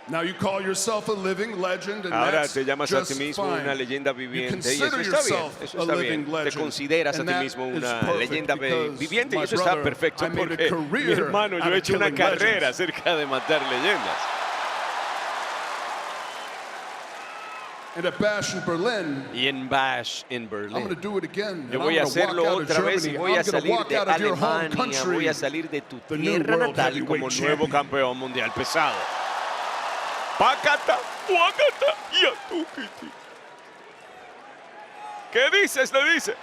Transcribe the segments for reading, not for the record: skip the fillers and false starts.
Now you call yourself a living legend, and Ahora that's te llamas a ti just mismo fine. una leyenda You viviente y eso consider está bien, yourself eso a está living bien. Te legend, consideras a and ti that mismo is una perfect leyenda because viviente y my eso está brother, perfecto I made a porque mi career hermano, yo out he of hecho una killing carrera legends. acerca de matar leyendas. And at Bash in Berlin, Y en Bash en I'm going to Berlín, do it again. yo And voy a I'm going to walk hacerlo out of otra vez y Germany. voy a I'm going to salir walk de out of your home Alemania, voy country, a salir de tu the new tierra world natal como heavyweight nuevo champion. campeón mundial pesado. Pacata, Huacata y Atukiti. ¿Qué dices? Le dice.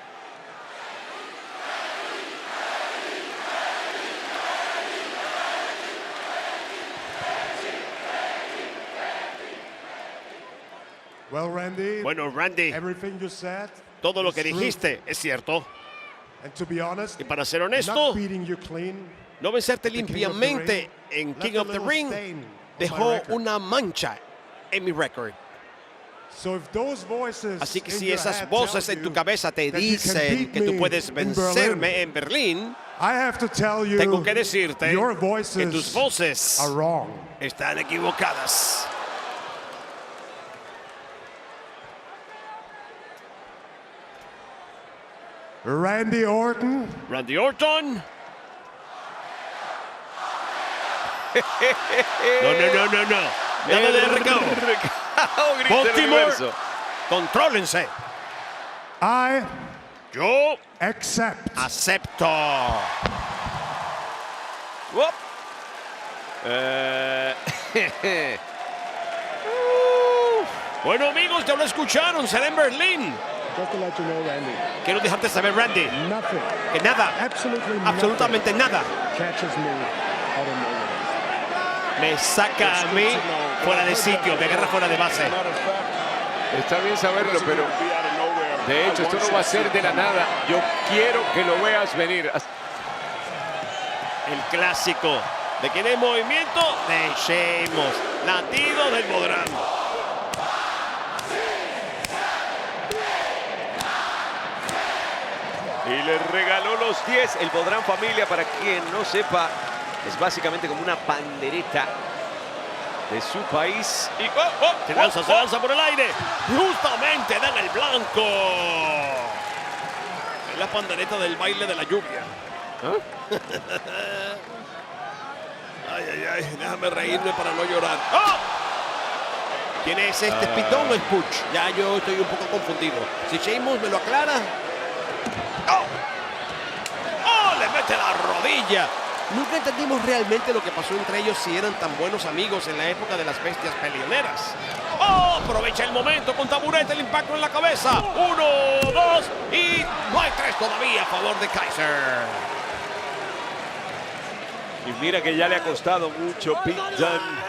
Well, Randy, Bueno, Randy, everything you said todo lo is que true. dijiste es cierto. And to be honest, Y para ser not honesto, beating you clean, no vencerte the King of the limpiamente Ring, en left King a of the little Ring stain on my dejó record. una mancha en mi récord. So if those voices Así que in si your esas head voces tell en tu you cabeza te that you can dicen beat que tú me puedes in vencerme Berlin, en Berlín, I have to tell you, tengo que decirte your que tus voices voces are wrong. están equivocadas. Randy Orton, Randy Orton. No. Nada de recao. Grita el Baltimore, universo. contrólense. I Yo accept. acepto. Uop. Bueno, amigos, ya lo escucharon. Será en Berlín. Just to let you know, Randy, Quiero dejarte saber, Randy, nothing, que nada, absolutamente nada, catches me out of nowhere. me saca a mí fuera de sitio, me agarra fuera de base. Está bien saberlo, pero de hecho esto no va a ser de la nada. Yo quiero que lo veas venir. El clásico de quien hay movimiento de Sheamus, latido del Bodrán. Y le regaló los 10. El Bodrán Familia, para quien no sepa, es básicamente como una pandereta de su país. Y Se lanza por el aire. Justamente dan el blanco. Es la pandereta del baile de la lluvia. Ay, déjame reírme para no llorar. ¡Oh! ¿Quién es este pitón o es Puch? Ya yo estoy un poco confundido. Si Sheamus me lo aclara. ¡Oh! ¡Oh! Le mete la rodilla. Nunca entendimos realmente lo que pasó entre ellos, si eran tan buenos amigos en la época de las bestias peleoneras. ¡Oh! Aprovecha el momento con taburete, el impacto en la cabeza. 1, 2 y no hay 3 todavía a favor de Kaiser. Y mira que ya le ha costado mucho Pete Dunne.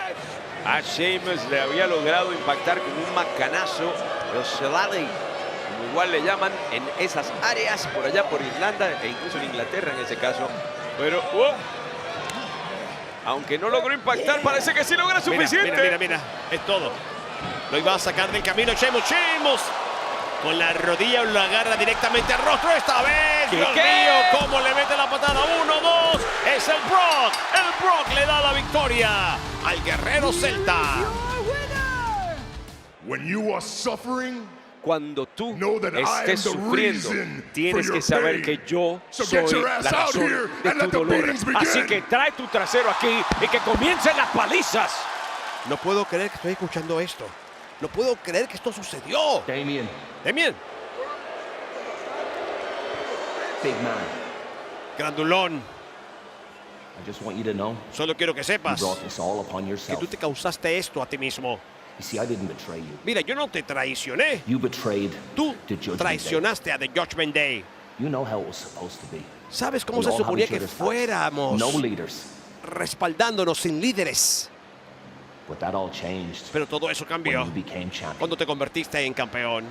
A Sheamus le había logrado impactar con un macanazo, los Slally, como igual le llaman, en esas áreas por allá por Irlanda e incluso en Inglaterra en ese caso. Pero, aunque no logró impactar, parece que sí logra suficiente. Mira, es todo. Lo iba a sacar del camino Sheamus. Con la rodilla lo agarra directamente al rostro esta vez. Dios mío, cómo le mete la patada. 1, 2. Es el Brock. El Brock le da la victoria al guerrero celta. when you are suffering, Cuando tú know that I am estés the sufriendo, reason tienes for que your saber pain. que yo So soy get your la ass out razón here de and let tu the dolor. beatings begin. Así que trae tu trasero aquí y que comiencen las palizas. No puedo creer que estoy escuchando esto. No puedo creer que esto sucedió. Damien, Damien, big man, grandulón. I just want you to know Solo quiero que you sepas brought this all upon que yourself. tú te causaste esto a ti mismo. You see, I didn't betray you. Mira, yo no te traicioné. You betrayed Tú the Judgment Day. traicionaste a The Judgment Day. You know how it was supposed to be. ¿Sabes cómo We se all have suponía each que other's backs. fuéramos? No leaders. Respaldándonos sin líderes. But that all changed Pero todo eso when cambió you became champion. cuando te convertiste en campeón.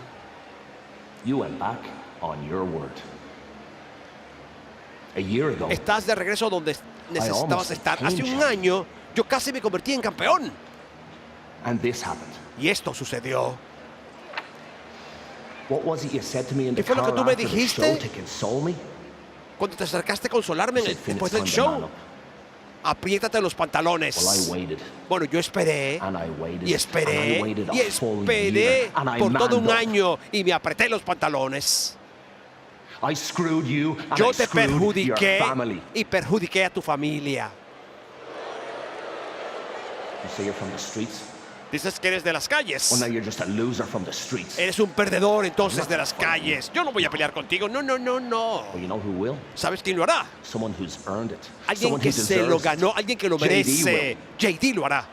You went back on your word. A year ago, Estás de regreso donde necesitabas almost estar. became Hace un champion. año yo casi me convertí en campeón. and this happened. Y esto sucedió. What was it you said to me in the ¿Qué fue lo car que tú me after the show dijiste? to console me? Cuando te acercaste a consolarme You said, "Finn, después it's del time to man show. up." Apriétate los pantalones. Well, I waited. Bueno, yo esperé. And I waited. Y esperé. And I waited a Y full esperé year, and I por todo un manned up. año. Y me apreté los pantalones. I screwed you, and Yo I te screwed perjudiqué your family. y perjudiqué a tu familia. You say you're from the streets? Dices que eres de las calles. Well, now you're just a loser from the streets. Eres un perdedor entonces de las calles. Yo no voy a pelear contigo. No, no, no, no. Well, you know who will? ¿Sabes quién lo hará? Someone who's earned it. Alguien Someone que who se lo deserves ganó, it. alguien que lo JD merece. will. JD lo hará.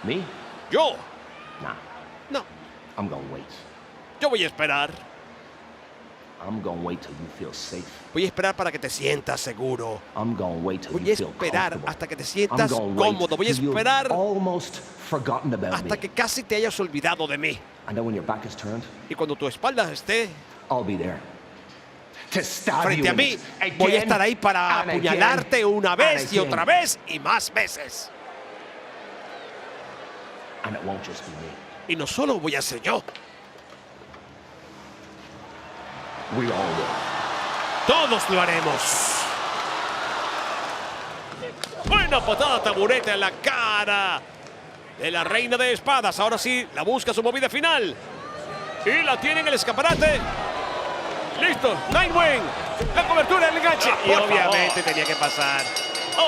Me? Yo. Nah, No. I'm gonna wait. Yo voy a esperar. I'm gonna wait till you feel safe. Voy a esperar para que te sientas seguro. I'm gonna wait till Voy a you feel esperar comfortable. hasta que te I'm sientas gonna cómodo. Voy a wait till you've esperar almost forgotten about hasta me. que casi te hayas olvidado de mí. And then when your back is turned, Y cuando tu espalda esté I'll be there. To stab you frente a in mí, it voy a again estar ahí para and apuñalarte again una and vez y again. otra vez y más veces. And it won't just be me. Y no solo voy a ser yo. We all will. Todos lo haremos. Buena patada tabureta en la cara de la reina de espadas. Ahora sí, la busca su movida final. Y la tiene en el escaparate. Listo, Nightwing. La cobertura del enganche. Y Por obviamente favor. tenía que pasar.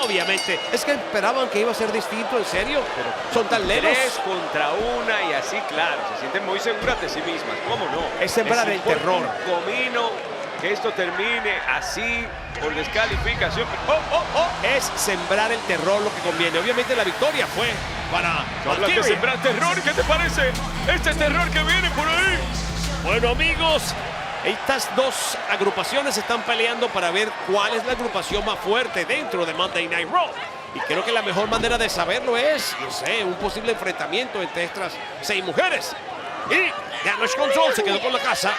Obviamente. Es que esperaban que iba a ser distinto, en serio. Pero son tan leves. 3 contra 1 y así, claro, se sienten muy seguras de sí mismas. ¿Cómo no? Es sembrar el importa terror. un comino que esto termine así por descalificación. ¡Oh, oh, oh! Es sembrar el terror lo que conviene. Obviamente la victoria fue para Hablas de Valkyria. sembrar terror, ¿qué te parece? Este terror que viene por ahí. Bueno, amigos, estas dos agrupaciones están peleando para ver cuál es la agrupación más fuerte dentro de Monday Night Raw. Y creo que la mejor manera de saberlo es, no sé, un posible enfrentamiento entre estas 6 mujeres. Y Damage Control se quedó con la casa.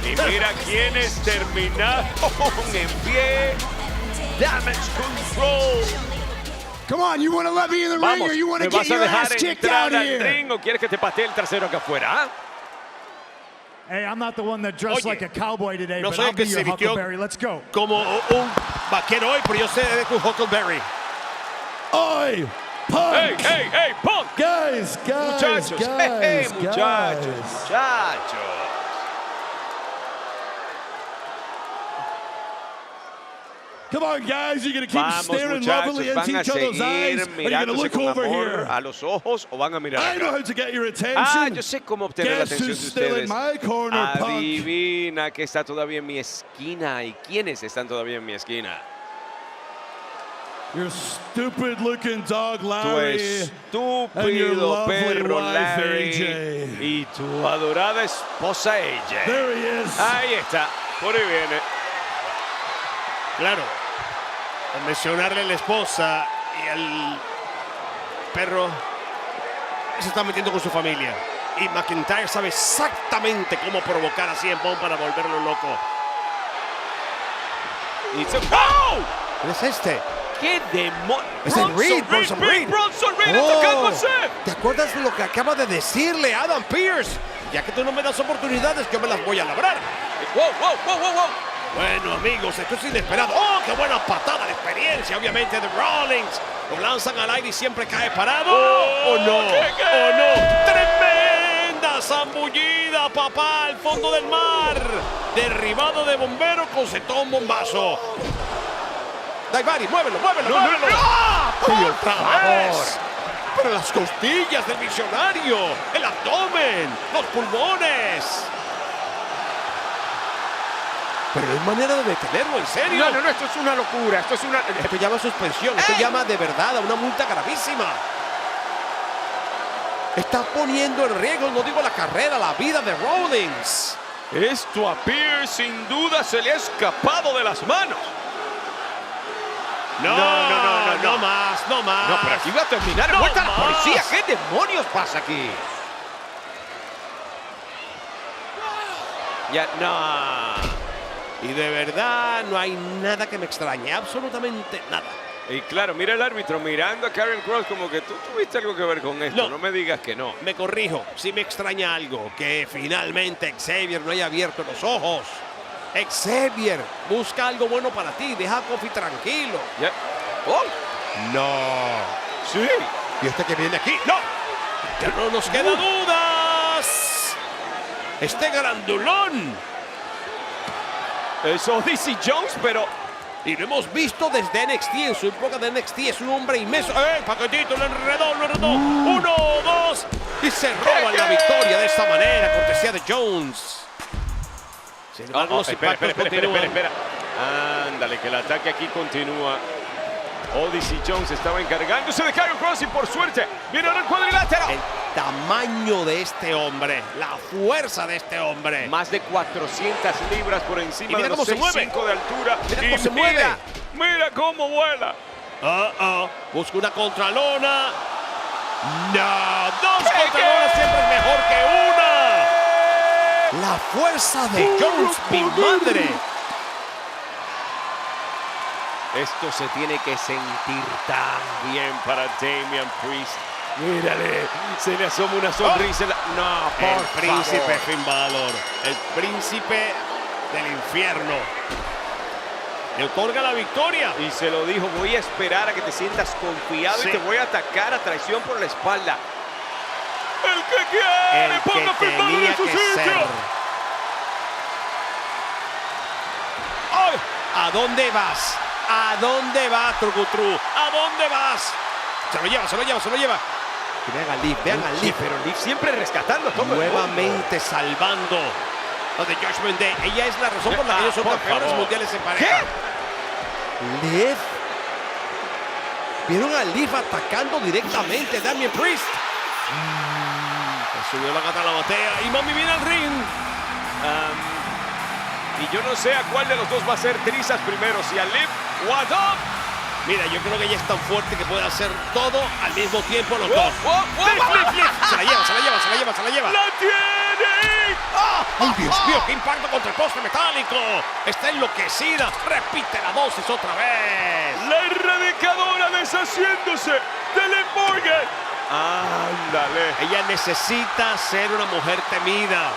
Y mira quiénes terminaron en pie. Damage Control. Come on, you want to let me in the ring Vamos, or you want ¿me to vas get a your ass dejar kicked out entrar al here? ring o quieres que te patee el trasero acá afuera? ¿Ah? Hey, I'm not the one that dressed Oye, like a cowboy today, no but soy I'll el que be se your vistió Huckleberry. Let's go. como un vaquero hoy, pero yo sé de tu Huckleberry. Oi, punk! ¡Hey, hey, hey, punk! Guys, guys, Muchachos, guys, muchachos, guys. muchachos. Come on, guys, you're gonna keep Vamos, staring muchachos, lovely van into a each other's eyes, seguir or you're gonna mirándose look con over amor here. a los ojos o van a mirar I know acá. how to get your attention. Ah, yo sé cómo obtener la Guess atención who's de still ustedes. in my corner, punk? Adivina que está todavía en mi esquina y quiénes están todavía en mi esquina. Your stupid-looking dog, Tu Larry. and your estúpido lovely perro wife, Larry AJ. y tu adorada esposa AJ. There he is. Ahí está, por ahí viene. Claro, al mencionarle a la esposa y al perro, se está metiendo con su familia. Y McIntyre sabe exactamente cómo provocar a CM Punk para volverlo loco. Y se... ¡Oh! ¿Quién es este? ¡Qué demonio! Es el Reed, Bronson Reed. Bronson Reed Oh, atacándose. ¿te acuerdas de lo que acaba de decirle Adam Pearce? Ya que tú no me das oportunidades, yo me las voy a labrar. ¡Wow, wow, wow, wow, wow! Bueno, amigos, esto es inesperado. ¡Oh, qué buena patada de experiencia! Obviamente de Rollins. Lo lanzan al aire y siempre cae parado. Oh, ¡Oh, no! ¿qué? ¡Oh, no! ¡Tremenda zambullida, papá! Al fondo del mar. Derribado de bombero con setón bombazo. Daivari, muévelo, muévelo, No, no, muévelo. no. ¡Ah! ¡Por ¡Y otra favor! vez! Pero las costillas del visionario, el abdomen, los pulmones. Pero no hay manera de detenerlo, en serio. No, no, no, esto es una locura. Esto es una... Esto llama suspensión, esto llama de verdad a una multa gravísima. Está poniendo en riesgo, no digo la carrera, la vida de Rollins. Esto a Pierce sin duda se le ha escapado de las manos. No, no más, no más. No, pero aquí va a terminar. No ¡Muerta la más. policía! ¿Qué demonios pasa aquí? Ya, no. Y de verdad no hay nada que me extrañe, absolutamente nada. Y claro, mira el árbitro mirando a Karen Cross como que tú tuviste algo que ver con esto. No. No me digas que no. Me corrijo, si me extraña algo, que finalmente Xavier no haya abierto los ojos. Xavier, busca algo bueno para ti. Deja a Kofi tranquilo. Ya. ¡Oh! No. Sí. Y este que viene aquí. ¡No! Ya no nos queda dudas. Este grandulón. Es Odyssey Jones, pero Y lo hemos visto desde NXT. En su época de NXT es un hombre inmenso. Paquetito, lo enredó, lo enredó. 1, 2. Y se roban la victoria de esta manera. Cortesía de Jones. Sin embargo, los impactos continúan. espera. Ándale, que el ataque aquí continúa. Odyssey Jones estaba encargándose de Karrion Kross y por suerte viene el cuadrilátero. El tamaño de este hombre, la fuerza de este hombre. Más de 400 libras por Y encima mira de cómo los se mueve. 6'5" de altura. Mira Y cómo se mueve. Mira cómo vuela. Busca una contralona. No, dos contralonas siempre es mejor que una. La fuerza de Jones, mi madre. Esto se tiene que sentir tan bien para Damian Priest. Mírale, se le asoma una sonrisa. No, por El príncipe favor. Finn Balor, el príncipe del infierno. Le otorga la victoria. Y se lo dijo, voy a esperar a que te sientas confiado Sí. y te voy a atacar a traición por la espalda. El que quiere, El ponga que Finn Balor tenía en su que sitio. ser. ¡Ay! ¿A dónde vas? ¿A dónde vas, Trucutru? ¿A dónde vas? Se lo lleva, se lo lleva, se lo lleva. Y vean al Leaf, vean al Leaf. Pero Liv siempre rescatando todo el mundo. Nuevamente salvando lo de Judgment Day. Ella es la razón por la que ellos son por campeones favor. mundiales en pareja. Liv. Vieron a Liv atacando directamente a Damian Priest. Se subió la gata a la batea y Mami viene al ring. Y yo no sé a cuál de los dos va a ser trizas primero, si a Liv o a Dom. Mira, yo creo que ella es tan fuerte que puede hacer todo al mismo tiempo los dos. ¡Flip! Se la lleva, se la lleva, se la lleva, se la lleva. ¡La tiene! ¡Ay, Dios mío! ¡Qué impacto contra el poste metálico! Está enloquecida. Repite la dosis otra vez. La erradicadora deshaciéndose de Liv Morgan. ¡Ándale! Ella necesita ser una mujer temida.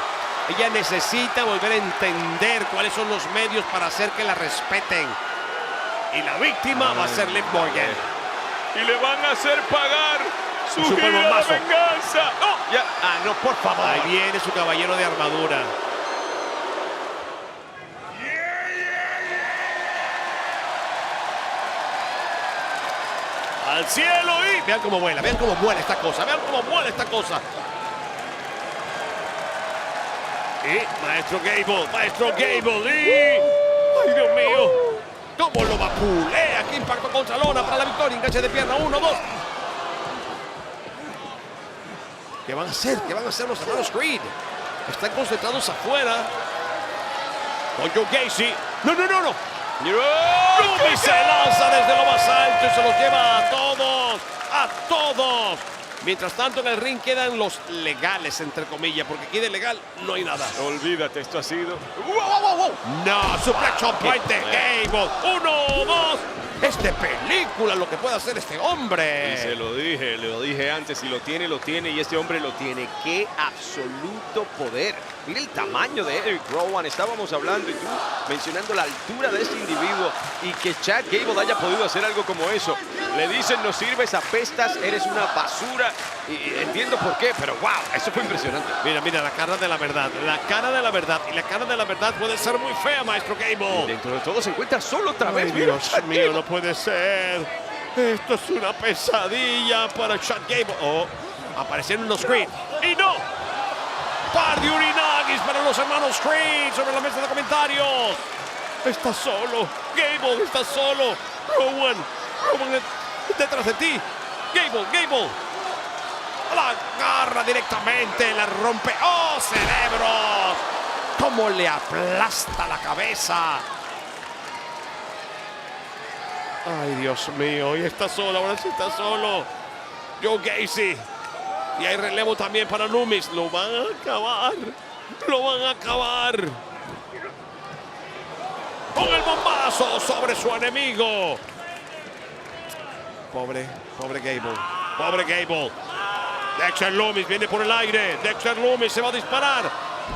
Ella necesita volver a entender cuáles son los medios para hacer que la respeten. Y la víctima va a ser Liv Morgan. Y le van a hacer pagar su Super gira de bombazo. venganza. ¡No! Ya. No, por favor. Ahí viene su caballero de armadura. Al cielo y vean cómo vuela esta cosa, vean cómo vuela esta cosa. Y Maestro Gable y... ¡Ay, Dios mío! ¿Cómo lo vapulea? ¡Qué impacto contra lona para la victoria! Enganche de pierna, 1, 2. ¿Qué van a hacer? ¿Qué van a hacer los hermanos Creed? Están concentrados afuera. Con Joe Gacy. ¡No! Ruby se lanza desde lo más alto y se los lleva a todos. ¡A todos! Mientras tanto en el ring quedan los legales, entre comillas, porque aquí de legal no hay nada. Olvídate, esto ha sido... ¡Wow! No, suplex chop right de Gable. 1, 2. Es de película lo que puede hacer este hombre. Y se lo dije antes, y lo tiene, y este hombre lo tiene. ¡Qué absoluto poder! Mira el tamaño de Eric Rowan, estábamos hablando y tú mencionando la altura de este individuo y que Chad Gable haya podido hacer algo como eso. Le dicen, no sirves, apestas, eres una basura, y entiendo por qué, pero wow, eso fue impresionante. Mira, la cara de la verdad, y la cara de la verdad puede ser muy fea, Maestro Gable. Dentro de todo se encuentra solo otra vez. Ay, Mira, Dios Chad mío, Gable. no puede ser. Esto es una pesadilla para Chad Gable. Aparecieron los Creed. ¡Y no! Par de urinagis para los hermanos Creed sobre la mesa de comentarios. Está solo. Gable está solo. Rowan detrás de ti. Gable. La agarra directamente, la rompe. ¡Oh, cerebros! ¡Cómo le aplasta la cabeza! Ay, Dios mío, y está solo, ahora sí está solo. Joe Gacy. Y hay relevo también para Loomis. Lo van a acabar. Con el bombazo sobre su enemigo. Pobre Gable. Dexter Loomis viene por el aire. Dexter Loomis se va a disparar.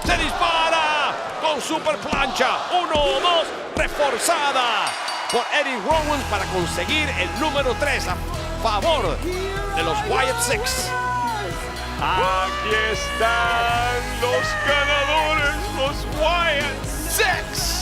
¡Se dispara! con super plancha. 1, 2, reforzada por Eric Rowan para conseguir el número 3 a favor de los Wyatt Six. Aquí están los ganadores, los Wyatt Six.